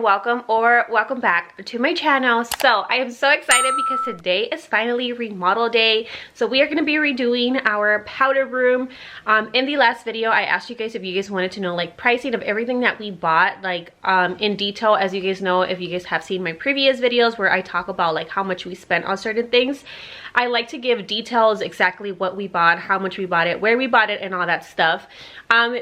welcome or welcome back to my channel. So I am so excited because today is finally remodel day. So we are going to be redoing our powder room. In the last video I asked you guys if you guys wanted to know like pricing of everything that we bought like in detail. As you guys know, if you guys have seen my previous videos where I talk about like how much we spent on certain things, I like to give details, exactly what we bought, how much we bought it, where we bought it, and all that stuff,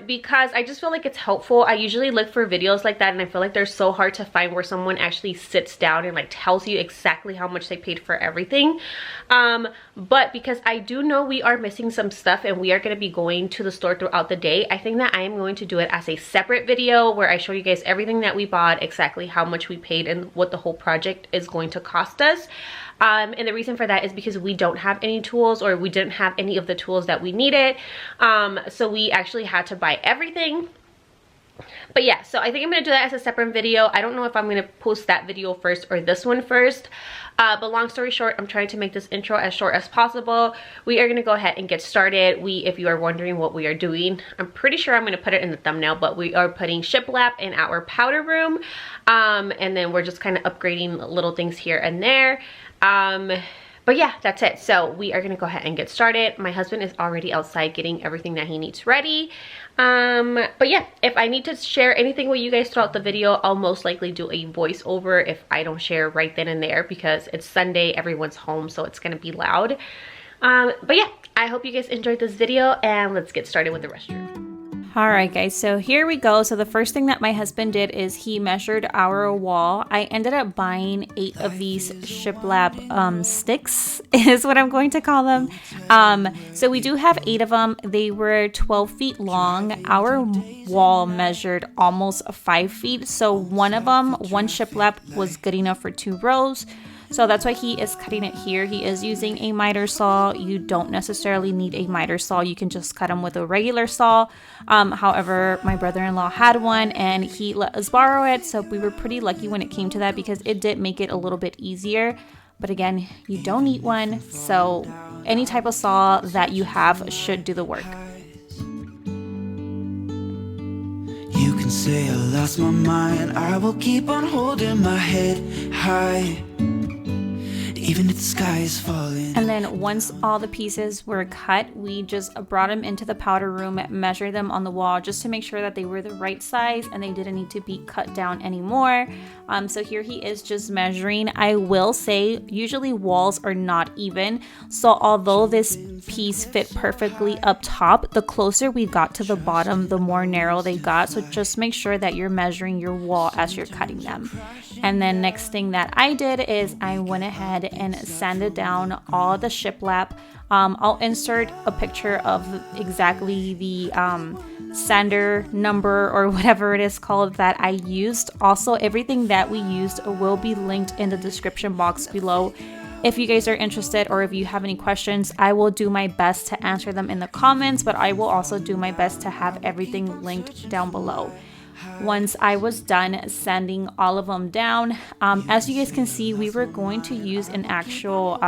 because I just feel like it's helpful. I usually look for videos like that and I feel like they're so hard to find where someone actually sits down and like tells you exactly how much they paid for everything. But because I do know we are missing some stuff and we are going to be going to the store throughout the day, I think that I am going to do it as a separate video where I show you guys everything that we bought, exactly how much we paid, and what the whole project is going to cost us. And the reason for that is because we don't have any tools, or we didn't have any of the tools that we needed. So we actually had to buy everything. But yeah, so I think I'm going to do that as a separate video. I don't know if I'm going to post that video first or this one first. But long story short, I'm trying to make this intro as short as possible. We are going to go ahead and get started. If you are wondering what we are doing, I'm pretty sure I'm going to put it in the thumbnail, but we are putting shiplap in our powder room. And then we're just kind of upgrading little things here and there. But yeah, that's it. So we are gonna go ahead and get started. My husband is already outside getting everything that he needs ready. But yeah, if I need to share anything with you guys throughout the video, I'll most likely do a voiceover if I don't share right then and there, because it's Sunday, everyone's home, so it's gonna be loud. But yeah, I hope you guys enjoyed this video, and let's get started with the restroom. Alright guys, so here we go. So the first thing that my husband did is he measured our wall. I ended up buying 8 of these Shiplap sticks is what I'm going to call them. So we do have 8 of them. They were 12 feet long. Our wall measured almost 5 feet. So one Shiplap was good enough for 2 rows. So that's why he is cutting it here. He is using a miter saw. You don't necessarily need a miter saw. You can just cut them with a regular saw. However, my brother-in-law had one and he let us borrow it. So we were pretty lucky when it came to that, because it did make it a little bit easier. But again, you don't need one. So any type of saw that you have should do the work. You can say I lost my mind. I will keep on holding my head high, even if the sky is falling. And then once all the pieces were cut, we just brought them into the powder room, measured them on the wall just to make sure that they were the right size and they didn't need to be cut down anymore. So here he is just measuring. I will say usually walls are not even, so although this piece fit perfectly up top, the closer we got to the bottom, the more narrow they got. So just make sure that you're measuring your wall as you're cutting them. And then next thing that I did is I went ahead and sanded down all the shiplap. I'll insert a picture of exactly the sander number or whatever it is called that I used. Also, everything that we used will be linked in the description box below. If you guys are interested, or if you have any questions, I will do my best to answer them in the comments, but I will also do my best to have everything linked down below. Once I was done sanding all of them down, as you guys can see, we were going to use an actual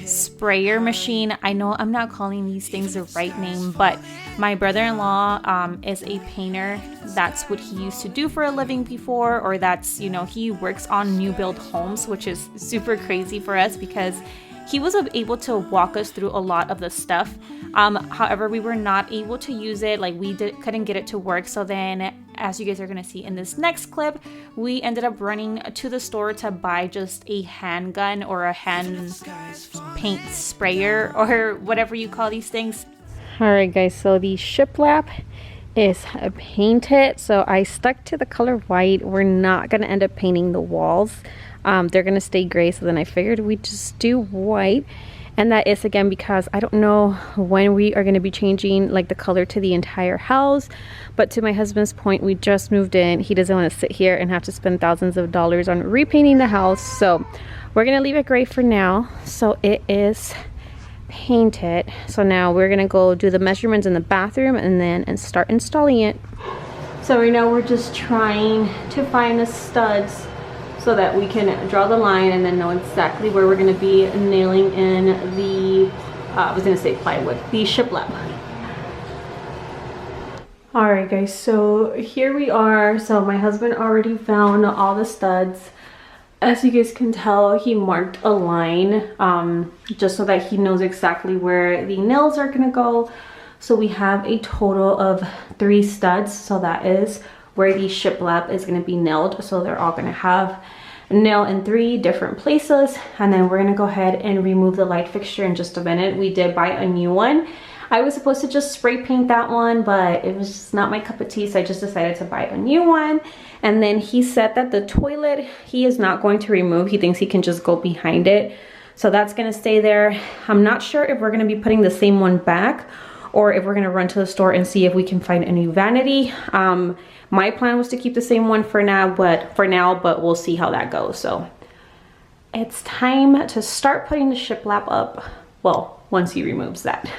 sprayer machine. I know I'm not calling these things the right name, but my brother-in-law is a painter. That's what he used to do for a living before, or that's, you know, he works on new build homes, which is super crazy for us because he was able to walk us through a lot of the stuff. However, we were not able to use it, like couldn't get it to work. So then, as you guys are gonna see in this next clip, we ended up running to the store to buy just a handgun or a hand paint sprayer or whatever you call these things. Alright guys, so the shiplap is painted. So I stuck to the color white. We're not gonna end up painting the walls. They're gonna stay gray, so then I figured we'd just do white. And that is again because I don't know when we are going to be changing like the color to the entire house. But to my husband's point, we just moved in. He doesn't want to sit here and have to spend thousands of dollars on repainting the house. So we're going to leave it gray for now. So it is painted. So now we're going to go do the measurements in the bathroom and start installing it. So right now we're just trying to find the studs so that we can draw the line and then know exactly where we're going to be nailing in the, I was going to say plywood, the shiplap. Alright guys, so here we are. So my husband already found all the studs. As you guys can tell, he marked a line just so that he knows exactly where the nails are gonna go. So we have a total of 3 studs, so that is where the shiplap is gonna be nailed. So they're all gonna have a nail in 3 different places, and then we're gonna go ahead and remove the light fixture in just a minute. We did buy a new one. I was supposed to just spray paint that one, but it was just not my cup of tea, so I just decided to buy a new one. And then he said that the toilet, he is not going to remove. He thinks he can just go behind it. So that's gonna stay there. I'm not sure if we're gonna be putting the same one back or if we're gonna run to the store and see if we can find a new vanity. My plan was to keep the same one for now, but we'll see how that goes. So it's time to start putting the shiplap up. Well, once he removes that.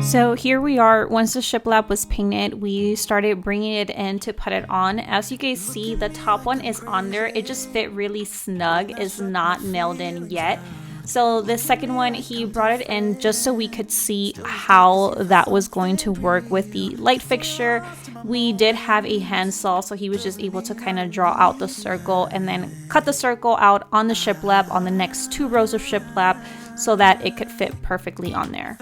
So here we are. Once the shiplap was painted, we started bringing it in to put it on. As you guys see, the top one is on there. It just fit really snug. It's not nailed in yet. So the second one, he brought it in just so we could see how that was going to work with the light fixture. We did have a handsaw, so he was just able to kind of draw out the circle and then cut the circle out on the shiplap on the next 2 rows of shiplap so that it could fit perfectly on there.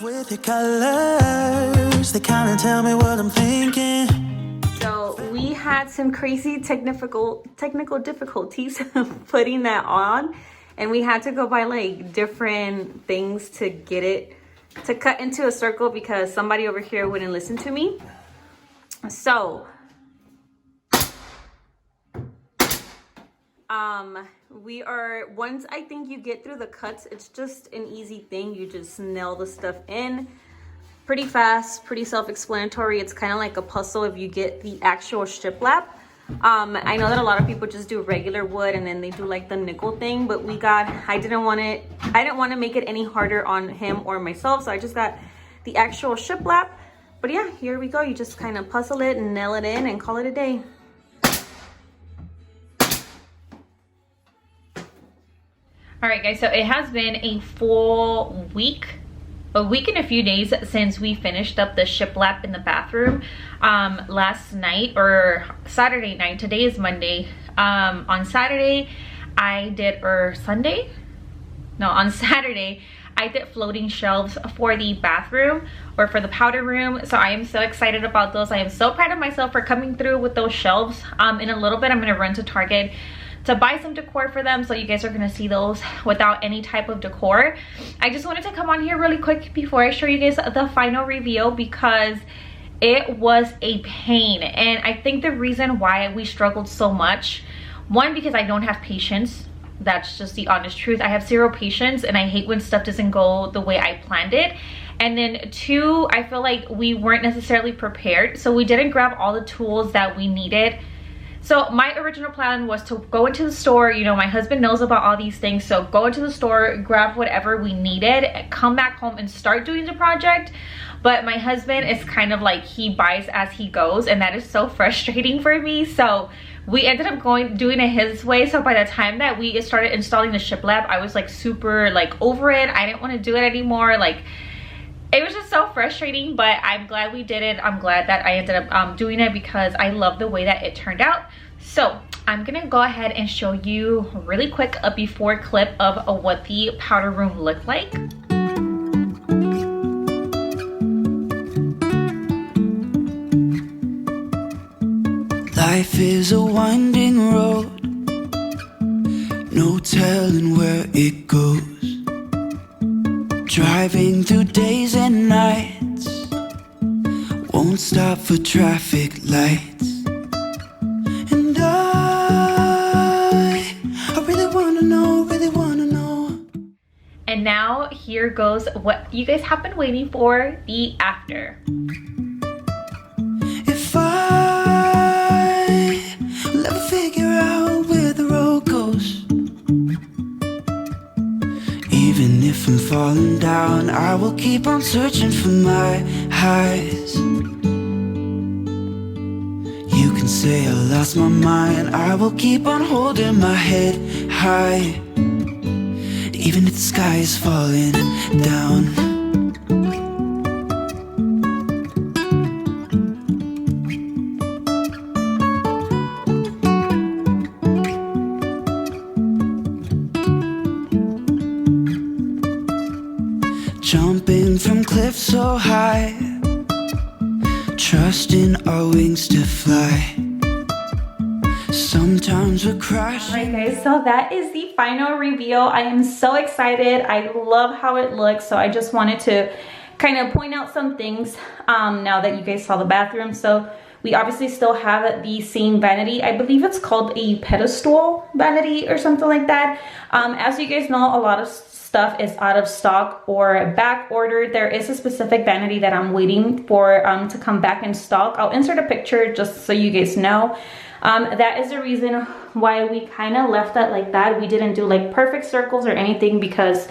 With your colors, they kind of tell me what I'm thinking. So we had some crazy technical difficulties putting that on, and we had to go buy like different things to get it to cut into a circle because somebody over here wouldn't listen to me. So once I think you get through the cuts, it's just an easy thing. You just nail the stuff in pretty fast, pretty self-explanatory. It's kind of like a puzzle if you get the actual shiplap. I know that a lot of people just do regular wood and then they do like the nickel thing, but I didn't want to make it any harder on him or myself, so I just got the actual shiplap. But yeah, here we go. You just kind of puzzle it and nail it in and call it a day. All right guys, so it has been a full week, a week and a few days since we finished up the shiplap in the bathroom. Last night, or Saturday night, today is Monday. On Saturday on Saturday I did floating shelves for the bathroom or for the powder room. So I am so excited about those. I am so proud of myself for coming through with those shelves. In a little bit I'm going to run to Target to buy some decor for them, so you guys are going to see those without any type of decor. I just wanted to come on here really quick before I show you guys the final reveal because it was a pain, and I think the reason why we struggled so much, one, because I don't have patience. That's just the honest truth. I have 0 patience and I hate when stuff doesn't go the way I planned it. And then 2, I feel like we weren't necessarily prepared, so we didn't grab all the tools that we needed. So my original plan was to go into the store. You know, my husband knows about all these things, so go into the store, grab whatever we needed, come back home and start doing the project. But my husband is kind of like, he buys as he goes, and that is so frustrating for me. So we ended up doing it his way. So by the time that we started installing the shiplap, I was like super like over it. I didn't want to do it anymore. Like, it was just so frustrating, but I'm glad we did it. I'm glad that I ended up doing it because I love the way that it turned out. So I'm gonna go ahead and show you really quick a before clip of what the powder room looked like. Life is a winding road, no telling where it goes. Driving through days and nights, won't stop for traffic lights. And I really wanna know. And now here goes what you guys have been waiting for, the after. If I will ever figure out where the road goes, even if I'm falling down, I will keep on searching for my highs. You can say I lost my mind, I will keep on holding my head high, even if the sky is falling down. jumping from cliffs so high, trusting our wings to fly. Sometimes we're crashing. Alright guys, so that is the final reveal. I am so excited. I love how it looks, so I just wanted to kind of point out some things now that you guys saw the bathroom. So we obviously still have the same vanity. I believe it's called a pedestal vanity or something like that. As you guys know, a lot of stuff is out of stock or back ordered. There is a specific vanity that I'm waiting for to come back in stock. I'll insert a picture just so you guys know. That is the reason why we kind of left that like that. We didn't do like perfect circles or anything because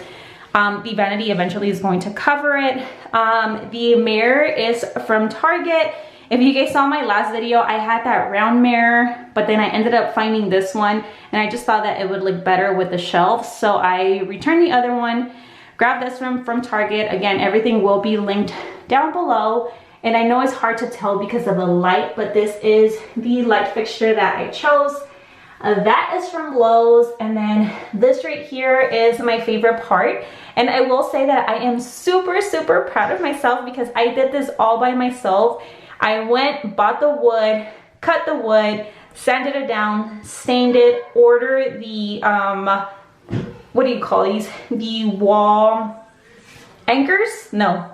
the vanity eventually is going to cover it. The mirror is from Target. If you guys saw my last video, I had that round mirror, but then I ended up finding this one, and I just thought that it would look better with the shelves. So I returned the other one, grabbed this one from Target. Again, everything will be linked down below. And I know it's hard to tell because of the light, but this is the light fixture that I chose. That is from Lowe's, and then this right here is my favorite part. And I will say that I am super, super proud of myself because I did this all by myself. I went, bought the wood, cut the wood, sanded it down, stained it, ordered the, what do you call these? The wall anchors? No,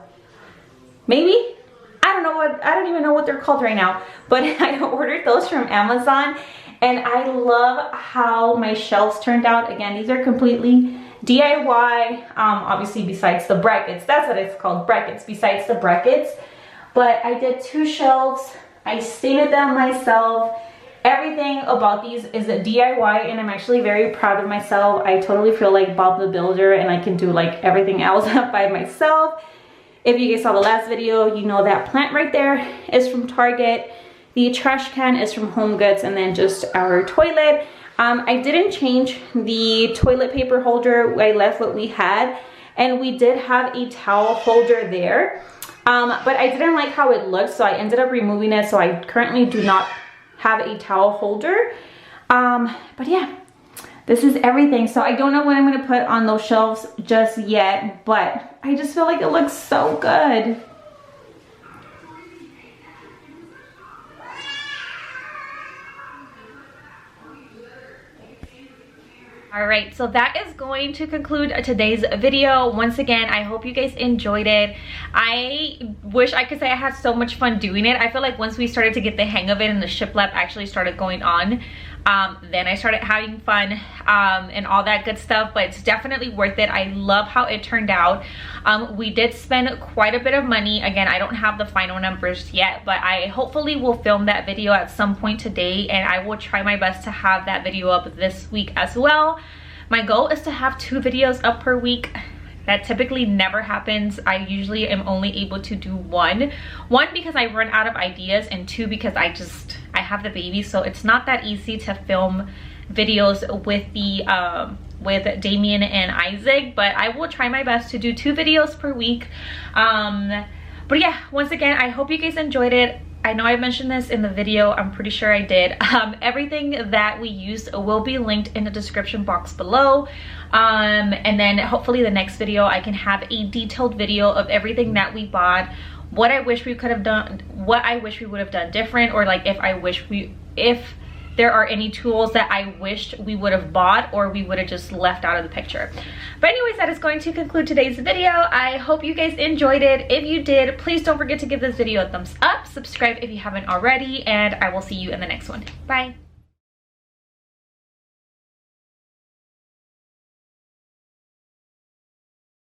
maybe? I don't even know what they're called right now, but I ordered those from Amazon, and I love how my shelves turned out. Again, these are completely DIY, obviously besides the brackets. That's what it's called, brackets, besides the brackets. But I did 2 shelves, I stained them myself. Everything about these is a DIY, and I'm actually very proud of myself. I totally feel like Bob the Builder, and I can do like everything else by myself. If you guys saw the last video, you know that plant right there is from Target. The trash can is from Home Goods, and then just our toilet. I didn't change the toilet paper holder. I left what we had, and we did have a towel holder there. But I didn't like how it looked, so I ended up removing it. So I currently do not have a towel holder. But yeah, this is everything. So I don't know what I'm going to put on those shelves just yet, but I just feel like it looks so good. Alright, so that is going to conclude today's video. Once again, I hope you guys enjoyed it. I wish I could say I had so much fun doing it. I feel like once we started to get the hang of it and the shiplap actually started going on, then I started having fun and all that good stuff, but it's definitely worth it. I love how it turned out. We did spend quite a bit of money. Again, I don't have the final numbers yet, but I hopefully will film that video at some point today, and I will try my best to have that video up this week as well. My goal is to have 2 videos up per week. That typically never happens. I usually am only able to do 1. 1 because I run out of ideas, and 2 because I have the baby, so it's not that easy to film videos with the with Damien and Isaac, but I will try my best to do 2 videos per week. But yeah, once again, I hope you guys enjoyed it. I know I mentioned this in the video, I'm pretty sure I did. Everything that we used will be linked in the description box below. And then hopefully the next video I can have a detailed video of everything that we bought, what I wish we could have done, what I wish we would have done different, or like if there are any tools that I wished we would have bought or we would have just left out of the picture. But anyways, that is going to conclude today's video. I hope you guys enjoyed it. If you did, please don't forget to give this video a thumbs up, subscribe if you haven't already, and I will see you in the next one. Bye.